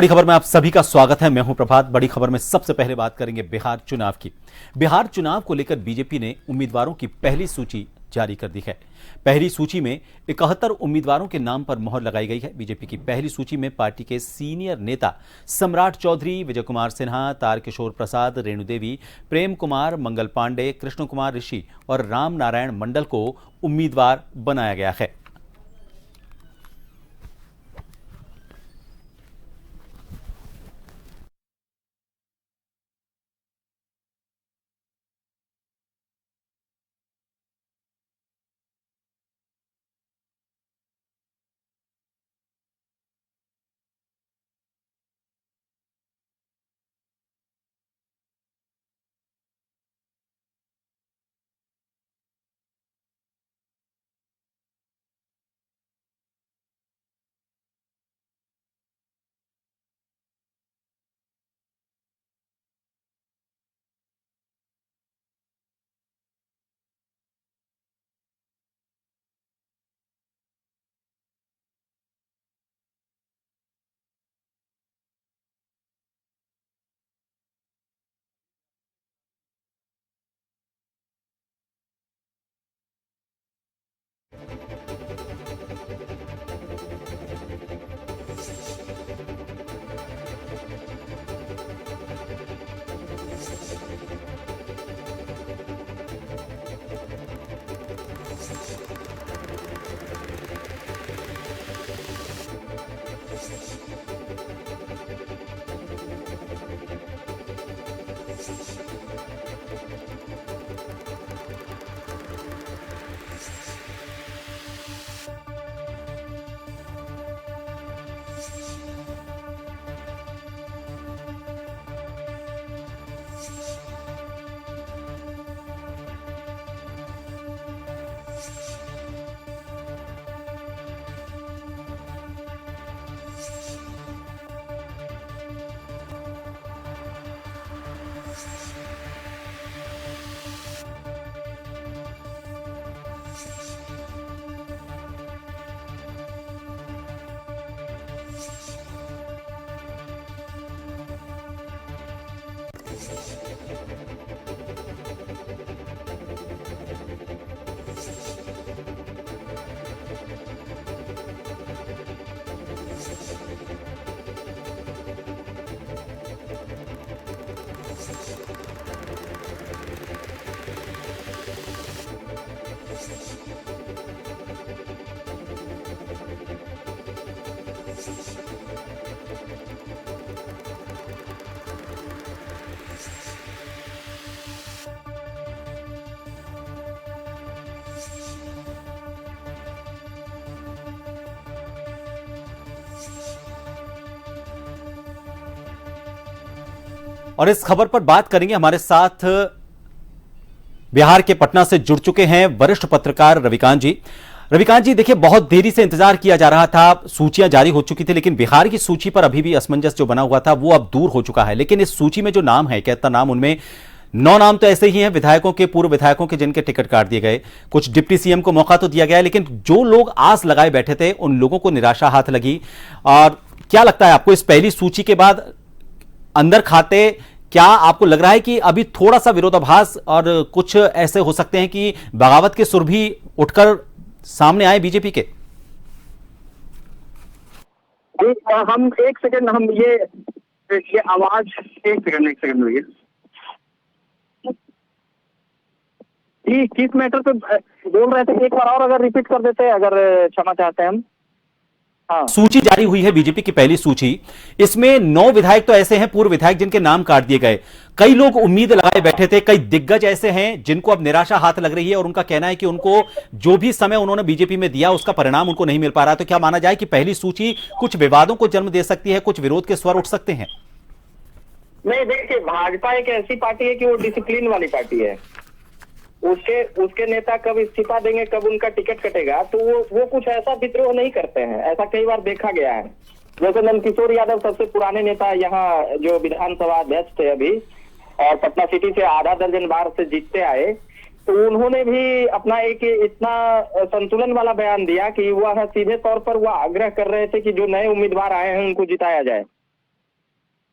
बड़ी खबर में आप सभी का स्वागत है। मैं हूं प्रभात। बड़ी खबर में सबसे पहले बात करेंगे बिहार चुनाव की। बिहार चुनाव को लेकर बीजेपी ने उम्मीदवारों की पहली सूची जारी कर दी है। पहली सूची में 71 उम्मीदवारों के नाम पर मोहर लगाई गई है। बीजेपी की पहली सूची में पार्टी के सीनियर नेता सम्राट चौधरी, विजय कुमार सिन्हा, तारकिशोर प्रसाद, रेणु देवी, प्रेम कुमार, मंगल पांडे, कृष्ण कुमार ऋषि और राम नारायण मंडल को उम्मीदवार बनाया गया है। और इस खबर पर बात करेंगे। हमारे साथ बिहार के पटना से जुड़ चुके हैं वरिष्ठ पत्रकार रविकांत जी। रविकांत जी, देखिए, बहुत देरी से इंतजार किया जा रहा था, सूचियां जारी हो चुकी थी, लेकिन बिहार की सूची पर अभी भी असमंजस जो बना हुआ था वो अब दूर हो चुका है। लेकिन इस सूची में जो नाम है, 71 नाम, उनमें 9 नाम तो ऐसे ही हैं विधायकों के, पूर्व विधायकों के, जिनके टिकट काट दिए गए। कुछ डिप्टी सीएम को मौका तो दिया गया, लेकिन जो लोग आस लगाए बैठे थे उन लोगों को निराशा हाथ लगी। और क्या लगता है आपको, इस पहली सूची के बाद अंदर खाते क्या आपको लग रहा है कि अभी थोड़ा सा विरोधाभास और कुछ ऐसे हो सकते हैं कि बगावत के सुर भी उठकर सामने आए बीजेपी के? हम एक सेकंड, हम ये आवाज एक सेकंड भैया, किस मैटर पे बोल रहे थे? एक बार और अगर रिपीट कर देते, अगर क्षमा चाहते हैं हम। हाँ। सूची जारी हुई है, बीजेपी की पहली सूची। इसमें 9 विधायक तो ऐसे हैं, पूर्व विधायक, जिनके नाम काट दिए गए। कई लोग उम्मीद लगाए बैठे थे, कई दिग्गज ऐसे हैं जिनको अब निराशा हाथ लग रही है और उनका कहना है कि उनको जो भी समय उन्होंने बीजेपी में दिया उसका परिणाम उनको नहीं मिल पा रहा। तो क्या माना जाए कि पहली सूची कुछ विवादों को जन्म दे सकती है, कुछ विरोध के स्वर उठ सकते हैं? नहीं, देखिए, भाजपा एक ऐसी पार्टी है कि वो डिसिप्लिन वाली पार्टी है। उसके नेता कब इस्तीफा देंगे, कब उनका टिकट कटेगा, तो वो कुछ ऐसा विद्रोह नहीं करते हैं। ऐसा कई बार देखा गया है। जैसे नंदकिशोर यादव सबसे पुराने नेता यहाँ जो विधानसभा अध्यक्ष थे अभी, और पटना सिटी से आधा दर्जन बार से जीतते आए, तो उन्होंने भी अपना एक इतना संतुलन वाला बयान दिया कि वह सीधे तौर पर वह आग्रह कर रहे थे कि जो नए उम्मीदवार आए हैं उनको जिताया जाए।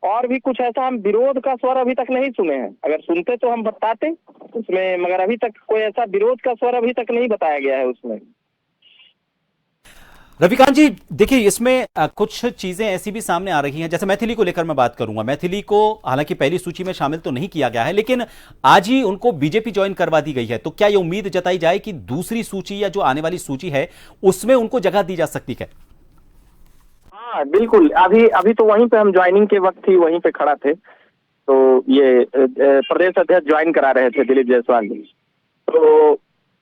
और भी कुछ ऐसा हम विरोध का स्वर अभी तक नहीं सुने हैं। अगर सुनते तो हम बताते उसमें, मगर अभी तक कोई ऐसा विरोध का स्वर अभी तक नहीं बताया गया है उसमें। रविकांत जी देखिए, इसमें कुछ चीजें ऐसी भी सामने आ रही हैं, जैसे मैथिली को लेकर मैं बात करूंगा। मैथिली को हालांकि पहली सूची में शामिल तो नहीं किया गया है, लेकिन आज ही उनको बीजेपी ज्वाइन करवा दी गई है। तो क्या यह उम्मीद जताई जाए कि दूसरी सूची या जो आने वाली सूची है उसमें उनको जगह दी जा सकती है? हाँ बिल्कुल, अभी तो वहीं पे हम ज्वाइनिंग के वक्त ही वहीं पे खड़ा थे, तो ये प्रदेश अध्यक्ष ज्वाइन करा रहे थे दिलीप जायसवाल जी। तो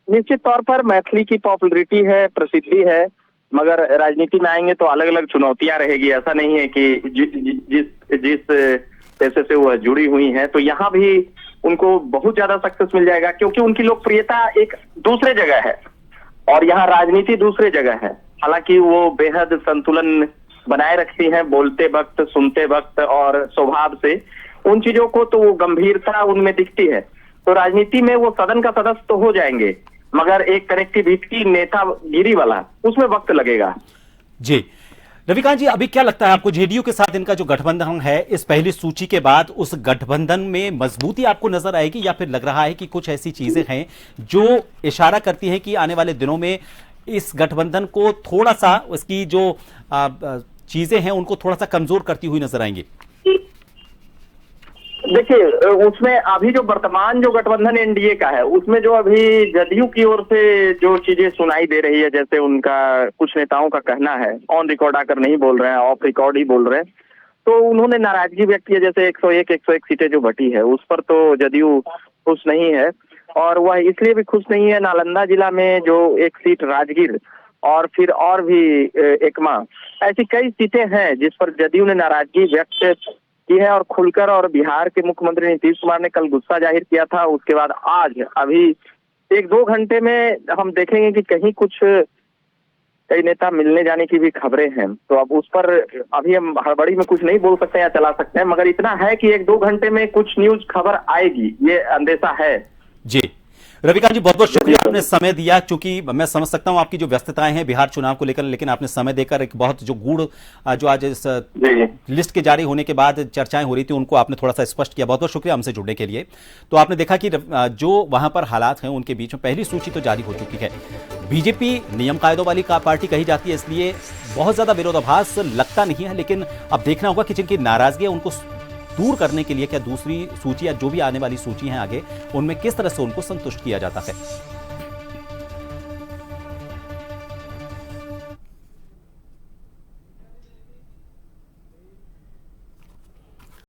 निश्चित तौर पर मैथिली की पॉपुलरिटी है, प्रसिद्धि है, मगर राजनीति में आएंगे तो अलग अलग चुनौतियां रहेगी। ऐसा नहीं है कि जिस पैसे से वह जुड़ी हुई हैं तो यहाँ भी उनको बहुत ज्यादा सक्सेस मिल जाएगा, क्योंकि उनकी लोकप्रियता एक दूसरे जगह है और यहाँ राजनीति दूसरे जगह है। हालांकि वो बेहद संतुलन बनाए रखती हैं बोलते वक्त, सुनते वक्त और स्वभाव से उन चीजों को, तो वो गंभीरता उनमें दिखती है। तो राजनीति में वो सदन का सदस्य तो हो जाएंगे, मगर एक कनेक्टिविटी नेतागिरी वाला, उसमें वक्त लगेगा। जी रविकांत जी, अभी क्या लगता है आपको, जेडीयू के साथ इनका जो गठबंधन है इस पहली सूची के बाद, उस गठबंधन में मजबूती आपको नजर आएगी या फिर लग रहा है कि कुछ ऐसी चीजें हैं जो इशारा करती हैं कि आने वाले दिनों में इस गठबंधन को थोड़ा सा, उसकी जो चीजें हैं उनको थोड़ा सा कमजोर करती हुई नजर आएंगी? देखिए, उसमें अभी जो वर्तमान जो गठबंधन एनडीए का है उसमें जो अभी जदयू की ओर से जो चीजें सुनाई दे रही है, जैसे उनका कुछ नेताओं का कहना है, ऑन रिकॉर्ड आकर नहीं बोल रहे हैं, ऑफ रिकॉर्ड ही बोल रहे हैं, तो उन्होंने नाराजगी व्यक्त की है। जैसे 101 सीटें जो बटी है उस पर तो जदयू खुश नहीं है, और वह इसलिए भी खुश नहीं है, नालंदा जिला में जो एक सीट राजगीर और फिर और भी एकमा, ऐसी कई सीटें हैं जिस पर जदयू ने नाराजगी व्यक्त की है और खुलकर। और बिहार के मुख्यमंत्री नीतीश कुमार ने कल गुस्सा जाहिर किया था। उसके बाद आज अभी 1-2 घंटे में हम देखेंगे कि कहीं कुछ कई नेता मिलने जाने की भी खबरें हैं। तो अब उस पर अभी हम हड़बड़ी में कुछ नहीं बोल सकते या चला सकते हैं, मगर इतना है कि 1-2 घंटे में कुछ न्यूज खबर आएगी, ये अंदेशा है। जी रविकांत जी, बहुत बहुत शुक्रिया, आपने समय दिया। चूंकि मैं समझ सकता हूं आपकी जो व्यस्तताएं हैं बिहार चुनाव को लेकर, लेकिन आपने समय देकर एक बहुत जो गूढ़ जो आज इस लिस्ट के जारी होने के बाद चर्चाएं हो रही थी उनको आपने थोड़ा सा स्पष्ट किया। बहुत बहुत शुक्रिया हमसे जुड़ने के लिए। तो आपने देखा कि जो वहां पर हालात हैं उनके बीच में पहली सूची तो जारी हो चुकी है। बीजेपी नियम कायदों वाली पार्टी कही जाती है, इसलिए बहुत ज्यादा विरोधाभास लगता नहीं है, लेकिन अब देखना होगा कि जिनकी नाराजगी है उनको दूर करने के लिए क्या दूसरी सूची या जो भी आने वाली सूची है आगे, उनमें किस तरह से उनको संतुष्ट किया जाता है।